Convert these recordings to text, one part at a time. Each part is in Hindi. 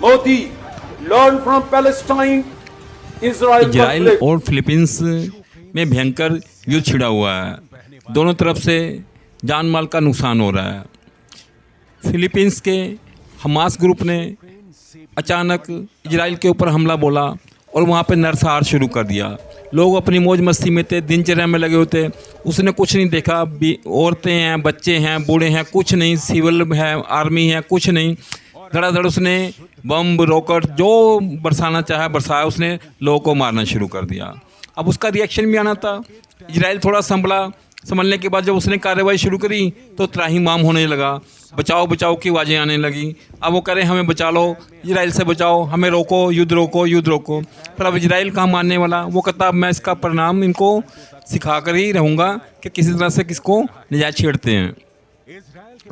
Modi, learn from Palestine, Israel Israel conflict. और फिलीपींस में भयंकर युद्ध छिड़ा हुआ है। दोनों तरफ से जान माल का नुकसान हो रहा है। फिलीपींस के हमास ग्रुप ने अचानक इजराइल के ऊपर हमला बोला और वहाँ पे नरसंहार शुरू कर दिया। लोग अपनी मौज मस्ती में थे, दिनचर्या में लगे होते। उसने कुछ नहीं देखा, औरतें हैं, बच्चे हैं, बूढ़े हैं, कुछ नहीं, सिविल है, आर्मी है, कुछ नहीं। धड़ाधड़ उसने बम रॉकेट जो बरसाना चाहा बरसाया, उसने लोगों को मारना शुरू कर दिया। अब उसका रिएक्शन भी आना था। इजराइल थोड़ा संभलने के बाद जब उसने कार्रवाई शुरू करी तो त्राहिमाम होने लगा, बचाओ बचाओ की आवाज़ें आने लगी। अब वो कह रहे हमें बचा लो, इजराइल से बचाओ, हमें रोको, युद्ध रोको, युद्ध रोको। पर अब इजराइल कहाँ मानने वाला। वो कहता अब मैं इसका परिणाम इनको सिखा कर ही रहूँगा कि किसी तरह से किसको नजायज़ छेड़ते हैं।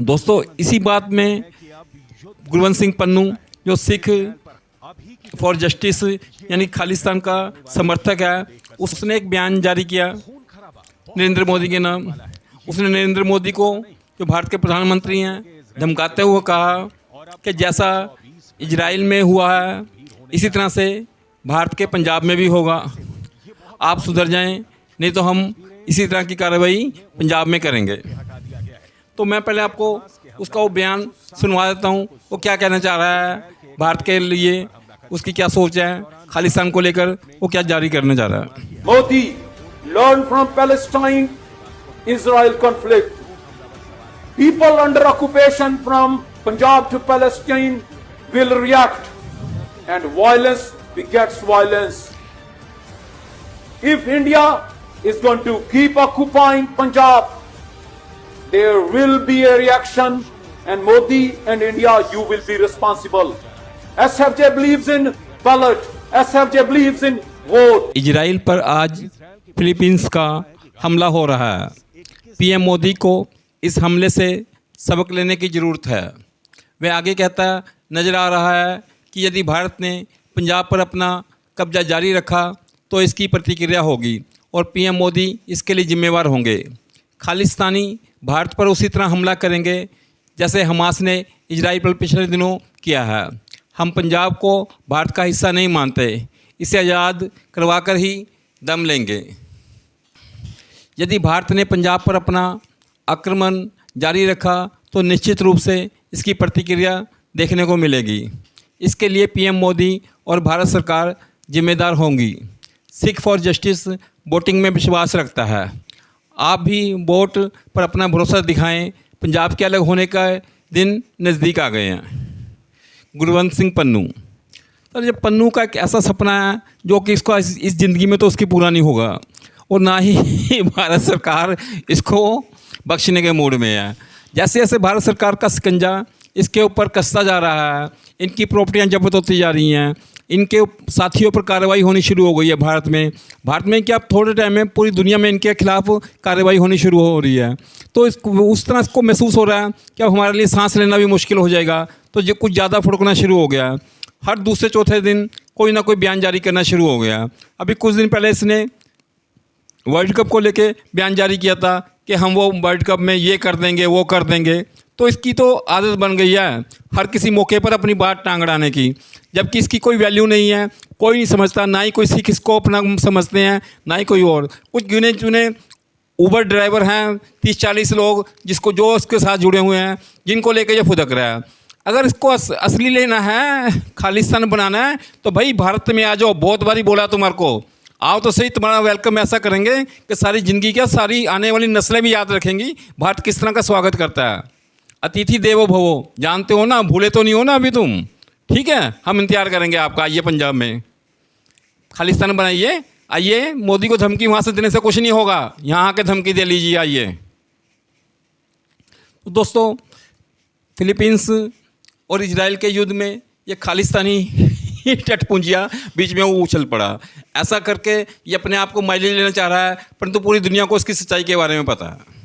दोस्तों, इसी बात में गुरवंत सिंह पन्नू जो सिख फॉर जस्टिस यानी खालिस्तान का समर्थक है, उसने एक बयान जारी किया नरेंद्र मोदी के नाम। उसने नरेंद्र मोदी को जो भारत के प्रधानमंत्री हैं धमकाते हुए कहा कि जैसा इजराइल में हुआ है इसी तरह से भारत के पंजाब में भी होगा। आप सुधर जाएं, नहीं तो हम इसी तरह की कार्रवाई पंजाब में करेंगे। तो मैं पहले आपको उसका वो बयान सुनवा देता हूँ। वो क्या कहना चाह रहा है भारत के लिए, उसकी क्या सोच है खालिस्तान को लेकर, वो क्या जारी करने जा रहा है। Modi, learn from Palestine, Israel conflict. People under occupation from Punjab to Palestine will react, and violence begets violence. If India is going to keep occupying Punjab, there will be a reaction, and Modi and India, you will be responsible. SFJ believes in ballot. SFJ believes in vote. Israel पर आज फिलीपींस का हमला हो रहा है। पीएम मोदी को इस हमले से सबक लेने की ज़रूरत है। वह आगे कहता नज़र आ रहा है कि यदि भारत ने पंजाब पर अपना कब्जा जारी रखा तो इसकी प्रतिक्रिया होगी और पीएम मोदी इसके लिए जिम्मेवार होंगे। खालिस्तानी भारत पर उसी तरह हमला करेंगे जैसे हमास ने इजराइल पर पिछले दिनों किया है। हम पंजाब को भारत का हिस्सा नहीं मानते, इसे आज़ाद करवाकर ही दम लेंगे। यदि भारत ने पंजाब पर अपना आक्रमण जारी रखा तो निश्चित रूप से इसकी प्रतिक्रिया देखने को मिलेगी। इसके लिए पीएम मोदी और भारत सरकार जिम्मेदार होंगी। सिख फॉर जस्टिस वोटिंग में विश्वास रखता है। आप भी वोट पर अपना भरोसा दिखाएं। पंजाब के अलग होने का दिन नज़दीक आ गए हैं। गुरवंत सिंह पन्नू। तो जब पन्नू का एक ऐसा सपना है जो कि इसको इस ज़िंदगी में तो उसकी पूरा नहीं होगा और ना ही भारत सरकार इसको बख्शने के मूड में है। जैसे जैसे भारत सरकार का शिकंजा इसके ऊपर कसता जा रहा है, इनकी प्रॉपर्टियां जब्त होती जा रही हैं, इनके साथियों पर कार्रवाई होनी शुरू हो गई है भारत में क्या थोड़े टाइम में पूरी दुनिया में इनके खिलाफ कार्रवाई होनी शुरू हो रही है। तो उस तरह इसको महसूस हो रहा है कि अब हमारे लिए सांस लेना भी मुश्किल हो जाएगा। तो जो कुछ ज़्यादा फुड़कना शुरू हो गया। हर दूसरे चौथे दिन कोई ना कोई बयान जारी करना शुरू हो गया। अभी कुछ दिन पहले इसने वर्ल्ड कप को लेके बयान जारी किया था कि हम वो वर्ल्ड कप में ये कर देंगे, वो कर देंगे। तो इसकी तो आदत बन गई है हर किसी मौके पर अपनी बात टांग अड़ाने की, जबकि इसकी कोई वैल्यू नहीं है। कोई नहीं समझता, ना ही कोई सिख इसको अपना समझते हैं, ना ही कोई और। कुछ गिने चुने ऊबर ड्राइवर हैं 30-40 लोग जिसको जो उसके साथ जुड़े हुए हैं, जिनको लेकर ये फुदक रहा है। अगर इसको असली लेना है, खालिस्तान बनाना है, तो भाई भारत में आ जाओ। बहुत बारी बोला तुम्हारे को, आओ तो सही। तुम्हारा वेलकम ऐसा करेंगे कि सारी ज़िंदगी क्या सारी आने वाली नस्लें भी याद रखेंगी भारत किस तरह का स्वागत करता है। अतिथि देवो भवो, जानते हो ना, भूले तो नहीं हो ना अभी तुम। ठीक है, हम इंतजार करेंगे आपका। आइए पंजाब में खालिस्तान बनाइए, आइए। मोदी को धमकी वहाँ से देने से कुछ नहीं होगा, यहाँ आके धमकी दे लीजिए, आइए। तो दोस्तों, फिलीपींस और इजराइल के युद्ध में ये खालिस्तानी टटपुंजिया बीच में वो उछल पड़ा। ऐसा करके ये अपने आप को माइलेज लेना चाह रहा है, परंतु पूरी दुनिया को उसकी सच्चाई के बारे में पता है।